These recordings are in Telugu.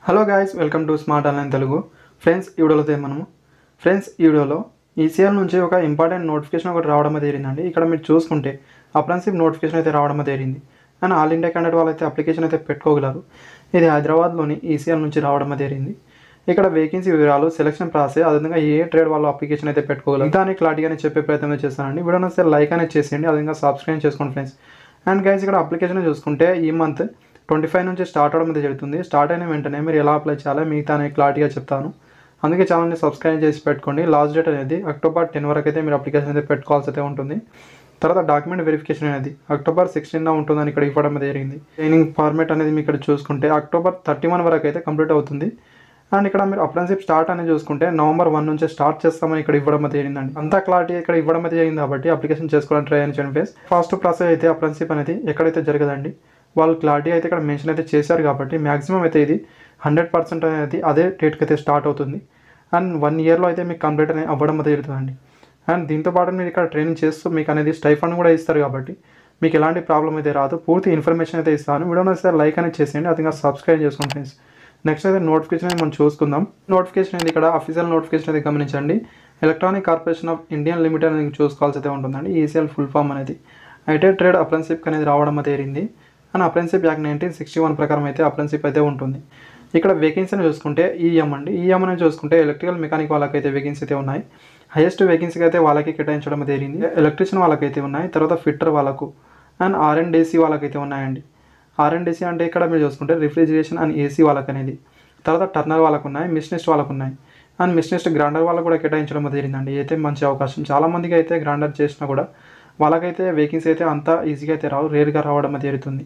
Hello guys, welcome to smart online Telugu. Friends, ఈ వీడియోలో మనము ఈ వీడియోలో ఈసీఎల్ నుంచి ఒక ఇంపార్టెంట్ నోటిఫికేషన్ ఒకటి రావడం జరిగిందండి. ఇక్కడ మీరు చూసుకుంటే అప్రెంటిస్‌షిప్ నోటిఫికేషన్ అయితే రావడం జరిగింది. అండ్ ఆల్ ఇండియా క్యాండిడేట్ వాళ్ళైతే అప్లికేషన్ అయితే పెట్టుకోగలరు. ఇది హైదరాబాద్లోని ఈసీఎల్ నుంచి రావడం జరిగింది. ఇక్కడ వేకెన్సీ వివరాలు, సెలక్షన్ ప్రాసెస్, అదేవిధంగా ఏ ట్రేడ్ వాళ్ళు అప్లికేషన్ అయితే పెట్టుకోగలరు దాన్ని క్లారిటీగానే చెప్పే ప్రయత్నం చేస్తానండి. వీడియో నచ్చితే లైక్ అనేది చేసేయండి, అదేవిధంగా సబ్స్క్రైబ్ చేసుకోండి ఫ్రెండ్స్. అండ్ గైస్, ఇక్కడ అప్లికేషన్ చూసుకుంటే ఈ మంత్ 25 నుంచి స్టార్ట్ అవడం అయితే జరుగుతుంది. స్టార్ట్ అయిన వెంటనే మీరు ఎలా అప్లై చేయాలో మిగతా అనేది క్లారిటీగా చెప్తాను. అందుకే ఛానల్ని సబ్స్క్రైబ్ చేసి పెట్టుకోండి. లాస్ట్ డేట్ అనేది అక్టోబర్ 10 వరకు అయితే మీరు అప్లికేషన్ అయితే పెట్టుకోవాల్సి అయితే ఉంటుంది. తర్వాత డాక్యుమెంట్ వెరిఫికేషన్ అనేది అక్టోబర్ 16 ఉంటుందని ఇక్కడ ఇవ్వడం జరిగింది. ట్రైనింగ్ ఫార్మేట్ అనేది మీరు ఇక్కడ చూసుకుంటే అక్టోబర్ 31 వరకు అయితే కంప్లీట్ అవుతుంది. అండ్ ఇక్కడ మీరు అప్రెంటిస్‌షిప్ స్టార్ట్ అనేది చూసుకుంటే నవంబర్ 1 నుంచి స్టార్ట్ చేస్తామని ఇక్కడ ఇవ్వడం జరిగిందండి. అంతా క్లారిటీ ఇక్కడ ఇవ్వడం జరిగింది కాబట్టి అప్లికేషన్ చేసుకోవడానికి ట్రై చేయండి ఫ్రెండ్స్. ఫస్ట్ ప్రాసెస్ అయితే అప్రెంటిస్‌షిప్ అనేది ఎక్కడైతే జరగదండి, వాళ్ళు క్లారిటీ అయితే ఇక్కడ మెన్షన్ అయితే చేశారు కాబట్టి మ్యాక్సిమం అయితే ఇది 100% అనేది అదే డేట్కి అయితే స్టార్ట్ అవుతుంది. అండ్ 1 ఇయర్లో అయితే మీకు కంప్లీట్ అనేది అవ్వడం జరుగుతుందండి. అండ్ దీంతోపాటు మీరు ఇక్కడ ట్రైనింగ్ చేస్తూ మీకు అనేది స్టైఫండ్ కూడా ఇస్తారు కాబట్టి మీకు ఎలాంటి ప్రాబ్లం అయితే రాదు. పూర్తి ఇన్ఫర్మేషన్ అయితే ఇస్తాను. వీడియోని వస్తే లైక్ అనేది చేసేయండి, అది సబ్స్క్రైబ్ చేసుకోండి ఫ్రెండ్స్. నెక్స్ట్ అయితే నోటిఫికేషన్ అనేది మనం చూసుకుందాం. నోటిఫికేషన్ అనేది ఇక్కడ అఫీషియల్ నోటిఫికేషన్ అయితే గమనించండి. Electronic corporation of Indian limited అనేది చూసుకోవాల్సి అయితే ఉంటుందండి. ఈసీఎల్ ఫుల్ ఫామ్ అనేది ఐటీ ట్రేడ్ అప్రెంటిస్‌షిప్ అనేది రావడం జరిగింది. అండ్ అప్రెంటిస్‌షిప్ యాక్ట్ 1961 ప్రకారం అయితే అప్రెంటిస్‌షిప్ అయితే ఉంటుంది. ఇక్కడ వేకెన్సీని చూసుకుంటే ఈఎం అండి. ఈఎం అనేది చూసుకుంటే ఎలక్ట్రికల్ మెకానిక్ వాళ్ళకైతే వేకెన్సీ అయితే ఉన్నాయి. హైయెస్ట్ వేకెన్సీకి అయితే వాళ్ళకి కేటాయించడం జరిగింది. ఎలక్ట్రీషియన్ వాళ్ళకైతే ఉన్నాయి, తర్వాత ఫిట్టర్ వాళ్ళకు అండ్ ఆర్ఎండ్ఏసీ వాళ్ళకైతే ఉన్నాయండి. ఆర్ఎండ్ఏసీ అంటే ఇక్కడ మీరు చూసుకుంటే రిఫ్రిజిరేషన్ అండ్ ఏసీ వాళ్ళకి అనేది, తర్వాత టర్నర్ వాళ్ళకు ఉన్నాయి, మిషనిస్ట్ వాళ్ళకు ఉన్నాయి. అండ్ మిషనిస్ట్ గ్రైండర్ వాళ్ళకు కూడా కేటాయించడం జరిగిందండి. అయితే మంచి అవకాశం. చాలామందికి అయితే గ్రైండర్ చేసినా కూడా వాళ్ళకైతే వేకెన్సీ అయితే అంత ఈజీగా అయితే రావు, రేర్గా రావడం జరుగుతుంది.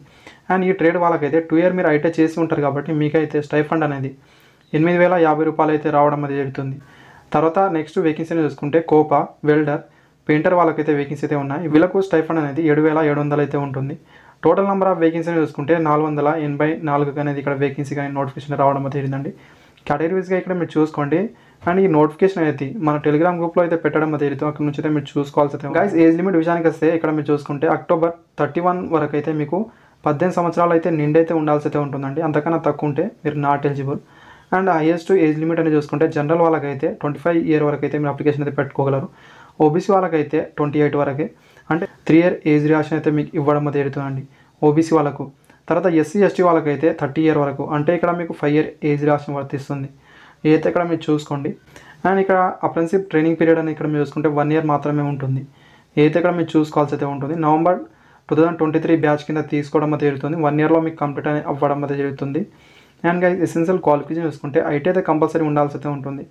అండ్ ఈ ట్రేడ్ వాళ్ళకైతే 2 ఇయర్ మీరు ఐటీ చేసి ఉంటారు కాబట్టి మీకైతే స్టైఫండ్ అనేది 8,050 రూపాయలు అయితే రావడం జరుగుతుంది. తర్వాత నెక్స్ట్ వేకెన్సీని చూసుకుంటే కోపా, వెల్డర్, పెయింటర్ వాళ్ళకైతే వేకెన్సీ అయితే ఉన్నాయి. వీళ్ళకు స్టైఫండ్ అనేది 7,700 అయితే ఉంటుంది. టోటల్ నెంబర్ ఆఫ్ వేకెన్సీని చూసుకుంటే 484 అనేది ఇక్కడ వేకెన్సీ కానీ నోటిఫికేషన్ రావడం జరిగిందండి. కేటగిరీస్గా ఇక్కడ మీరు చూసుకోండి. అండ్ ఈ నోటిఫికేషన్ అయితే మన టెలిగ్రామ్ గ్రూప్లో అయితే పెట్టడం జరుగుతుంది. అక్కడ నుంచి అయితే మీరు చూసుకోవాల్సి అయితే గైస్. ఏజ్ లిమిట్ విషయానికి వస్తే ఇక్కడ మీరు చూసుకుంటే అక్టోబర్ 31 వరకు అయితే మీకు 18 సంవత్సరాలు అయితే నిండైతే ఉండాల్సి అయితే ఉంటుందండి. అంతకన్నా తక్కువ ఉంటే మీరు not eligible. And highest age limit అని చూసుకుంటే జనరల్ వాళ్ళకైతే 25 ఇయర్ వరకు అయితే మీరు అప్లికేషన్ అయితే పెట్టుకోగలరు. ఓబీసీ వాళ్ళకైతే 28 వరకే, అంటే 3 ఇయర్ ఏజ్ రియాక్షన్ అయితే మీకు ఇవ్వడం జరుగుతుందండి ఓబీసీ వాళ్ళకు. తర్వాత ఎస్సీ ఎస్టీ వాళ్ళకైతే 30 ఇయర్ వరకు, అంటే ఇక్కడ మీకు 5 ఇయర్ ఏజ్ రియాక్షన్ వర్తిస్తుంది. ఏదైతే ఇక్కడ మీరు చూసుకోండి. అండ్ ఇక్కడ అప్రెంటిస్‌షిప్ ట్రైనింగ్ పీరియడ్ అని ఇక్కడ మీరు చూసుకుంటే 1 ఇయర్ మాత్రమే ఉంటుంది. ఏదైతే ఇక్కడ మీరు చూసుకోవాల్సి అయితే ఉంటుంది. నవంబర్ 2023 బ్యాచ్ కింద తీసుకోవడం జరుగుతుంది. 1 ఇయర్లో మీకు కంప్లీట్ అని అవ్వడం జరుగుతుంది. అండ్ గైస్, ఎసెన్షియల్ క్వాలిఫికేషన్ చూసుకుంటే ఐటీ అయితే కంపల్సరీ ఉండాల్సి అయితే ఉంటుంది.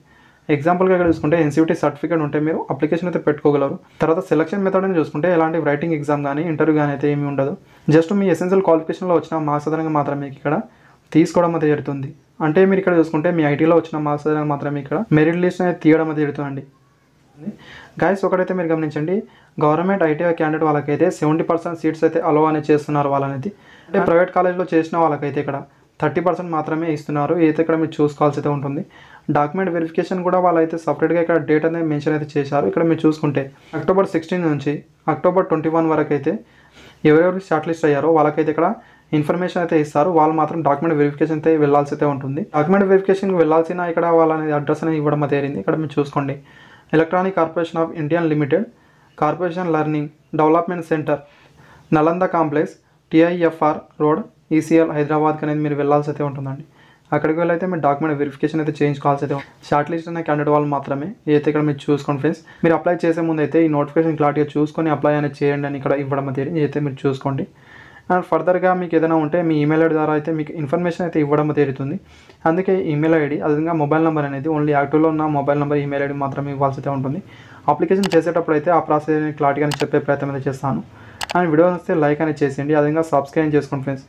ఎగ్జాంపుల్గా ఇక్కడ చూసుకుంటే ఎన్సీటీ సర్టిఫికేట్ ఉంటే మీరు అప్లికేషన్ అయితే పెట్టుకోగలరు. తర్వాత సెలక్షన్ మెథడ్ అని చూసుకుంటే ఎలాంటి రైటింగ్ ఎగ్జామ్ కానీ ఇంటర్వ్యూ కానీ అయితే ఏమీ ఉండదు. జస్ట్ మీ ఎసెన్షియల్ క్వాలిఫికేషన్లో వచ్చిన మార్క్స్ ఆధారంగా మాత్రమే ఇక్కడ తీసుకోవడం అయితే జరుగుతుంది. అంటే మీరు ఇక్కడ చూసుకుంటే మీ ఐటీలో వచ్చిన మార్క్స్ ఆధారంగా మాత్రమే ఇక్కడ మెరిట్ లిస్ట్ అనేది తీయడం అయితే జరుగుతుందండి. గైస్, ఒకటైతే మీరు గమనించండి, గవర్నమెంట్ ఐటీఐ క్యాండిడేట్ వాళ్ళకైతే 70% సీట్స్ అయితే అలో అనేది చేస్తున్నారు వాళ్ళనేది. అంటే ప్రైవేట్ కాలేజ్లో చేసిన వాళ్ళకైతే ఇక్కడ 30% మాత్రమే ఇస్తున్నారు. ఏదైతే ఇక్కడ మీరు చూసుకోవాల్సి అయితే ఉంటుంది. డాక్యుమెంట్ వెరిఫికేషన్ కూడా వాళ్ళైతే సపరేట్గా ఇక్కడ డేట్ అనేది మెన్షన్ అయితే చేశారు. ఇక్కడ మీరు చూసుకుంటే అక్టోబర్ 16 నుంచి అక్టోబర్ 21 వరకు అయితే ఎవరెవరు షార్ట్ లిస్ట్ అయ్యారో వాళ్ళకైతే ఇక్కడ ఇన్ఫర్మేషన్ అయితే ఇస్తారు. వాళ్ళు మాత్రం డాక్యుమెంట్ వెరిఫికేషన్ అయితే వెళ్ళాల్సి అయితే ఉంటుంది. డాక్యుమెంట్ వెరిఫికేషన్కి వెళ్ళాల్సిన ఇక్కడ వాళ్ళని అడ్రస్ అనేది ఇవ్వడం జరిగింది. ఇక్కడ మీరు చూసుకోండి, electronic corporation of Indian limited, corporation learning development centre, Nalanda complex, TIFR road, ECIL హైదరాబాద్కి అనేది మీరు వెళ్ళాల్సి అయితే ఉంటుందండి. అక్కడికి వెళ్ళైతే మీరు డాక్యుమెంట్ వెరిఫికేషన్ అయితే చేయించుకోవాల్సి అయితే షార్ట్ లిస్ట్ అనే క్యాండిడేట్ వాళ్ళు మాత్రమే. ఏదైతే ఇక్కడ మీరు చూసుకోండి ఫ్రెండ్స్. మీరు అప్లై చేసే ముందు అయితే ఈ నోటిఫికేషన్ క్లారిటీగా చూసుకొని అప్లై అనేది చేయండి అని ఇక్కడ ఇవ్వడం జరిగింది. అయితే మీరు చూసుకోండి. అండ్ ఫర్దర్గా మీకు ఏదైనా ఉంటే మీ ఈమెయిల్ ఐడి ద్వారా అయితే మీకు ఇన్ఫర్మేషన్ అయితే ఇవ్వడం జరుగుతుంది. అందుకే ఈమెయిల్ ఐడి, అదేవిధంగా మొబైల్ నెంబర్ అనేది ఓన్లీ యాక్టివ్లో ఉన్న మొబైల్ నెంబర్, ఈమెయిల్ ఐడి మాత్రమే ఇవ్వాల్సి అయితే ఉంటుంది. అప్లికేషన్ చేసేటప్పుడు అయితే ఆ ప్రాసెస్ క్లారిటీగా చెప్పే ప్రయత్నం అయితే చేస్తాను. అండ్ వీడియో వస్తే లైక్ అనేది చేసేయండి, అదేవిధంగా సబ్స్క్రైబ్ చేసుకోండి ఫ్రెండ్స్.